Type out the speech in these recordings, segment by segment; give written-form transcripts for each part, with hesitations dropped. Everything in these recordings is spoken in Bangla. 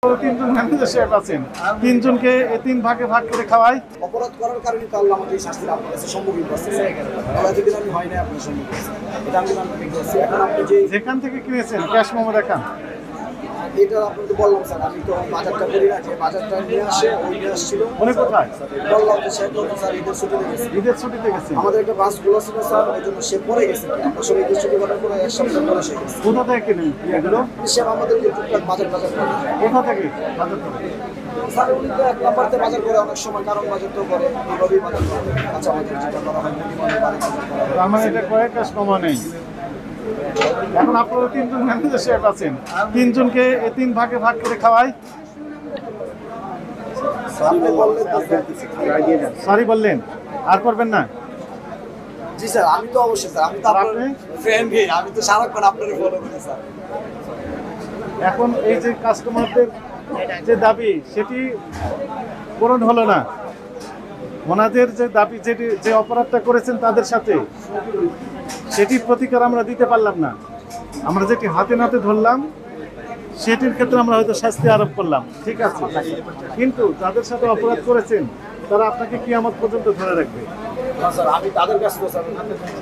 তিনজন ম্যানেজার সাহেব আছেন, তিনজনকে তিন ভাগে ভাগ করে খাওয়াই। অপরাধ করার কারণে তো আল্লাহ আমাকে এই শাস্তির আপনার কাছে সম্মুখীন করতেছে। যদি আমি হয় না আপনার সম্মুখীন, এটা আমি মানতে করছি। এখন আপনি যেখান থেকে কিনেছেন ক্যাশ মেমো দেখান। এটা আপনাকে তো বললাম স্যার, আমি তো বাজারটা করি না, যে বাজারটা নিয়ে আসে ওই নিয়ে আসছিল। মনে কোথায় বললাম যে সে তো স্যার ঈদের ছুটিতে গেছে। ঈদের ছুটিতে গেছে। আমাদের একটা বাস গুলো ছিল স্যার, ওই জন্য সে পরে গেছে। আমরা সব ঈদের ছুটি করার পরে এক সপ্তাহ পরে সে গেছে। কোথা থেকে কিনেন এগুলো? সে আমাদের যে টুকটাক বাজার করে। কোথা থেকে বাজার করে? স্যার উনি তো এক নাম্বারতে বাজার করে অনেক সময়, কারণ বাজার তো করে এইভাবেই বাজার করে। আচ্ছা আমাদের যেটা করা হয় তার মানে এটা কয়েক ক্যাশ মেমো নেই। এখন আপনারা তিনজন ম্যানেজার সাহেব আছেন, তিনজনকে তিন ভাগে ভাগ করে খাওয়াই। সরি বললেন, আর করবেন না? জি স্যার, আমি তো অবশ্যই স্যার, আমি তো আপনার ফ্রেন্ড, আমি তো সারাক্ষণ আপনারই ফলো করি স্যার। এখন এই যে কাস্টমারদের যে দাবি সেটি পূরণ হলো না। ওনাদের যে দাবি, যে অপরাধটা করেছেন তাদের সাথে, সেটি প্রতিকার আমরা দিতে পারলাম না। আমরা যেটি হাতে নাতে ধরলাম সেটির ক্ষেত্রে আমরা হয়তো শাস্তি আরোপ করলাম, ঠিক আছে, কিন্তু যাদের সাথে অপরাধ করেছেন তারা আপনাকে কিয়ামত পর্যন্ত ধরে রাখবে। স্যার আমি তাদের কাছে তো স্যার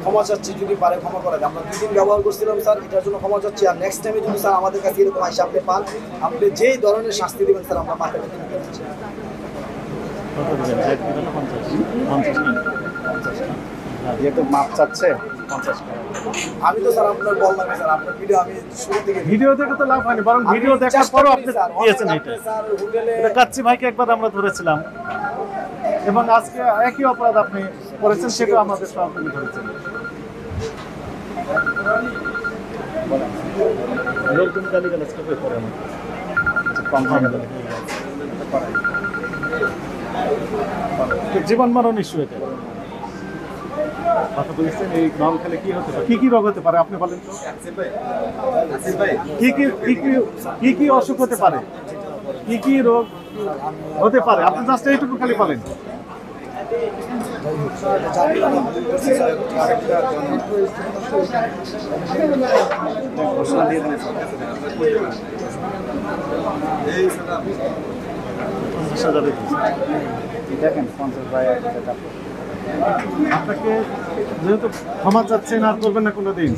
ক্ষমা চাচ্ছি, যদি পারে ক্ষমা করে। আমরা দুদিন ব্যবহার করছিলাম স্যার, এটার জন্য ক্ষমা চাচ্ছি। আর নেক্সট টাইমে যদি স্যার আমাদের কাছে এরকম আইসা আপনি পান, আপনি যেই ধরনের শাস্তি দেবেন স্যার আমরা মাথায় রেখে দিচ্ছি। মাপ চাচ্ছে আমি তো স্যার আপনার বললাম স্যার, আপনার ভিডিও আমি শুরু থেকে ভিডিও দেখে তো লাভ হয়নি, বরং ভিডিও দেখার পরও আপনি দিয়েছেন। এটা কাচ্চি ভাইকে একবার আমরা ধরেছিলাম এবং আজকে একই অপরাধ আপনি করেছেন, সেটা আমাদের সহযোগী ধরেছেন। লোকজন গালিগালাজ করে পড়ে জীবন মরণ ইস্যু এটা। কথা বলেছেন এই রং খেলে কি হতে পারে, কি রোগ হতে পারে আপনি বলেন তো? কি অসুখ হতে পারে, কি রোগ হতে পারে আপনি জাস্ট এইটুকু খালি বলেন। দেখেন 50 ভাই আপনাকে যেহেতু ক্ষমা চাচ্ছেন, আর করবেন না কোনোদিন।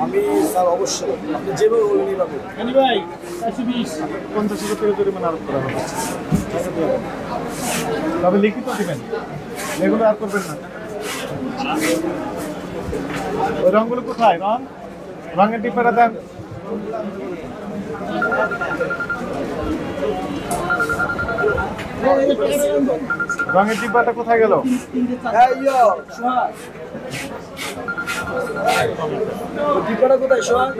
আমি স্যার অবশ্যই আপনি যেভাবে বলেন এইভাবে। 50,000 টাকা জরিমানা আরোপ করা হবে, তবে লিখিত দিবেন, এগুলো আর করবেন না। ওই রঙগুলো কোথায়? রঙের ডিব্বাটা দেন। রঙের ডিব্বাটা কোথায় গেল? ডিব্বাটা কোথায় সোহাগ?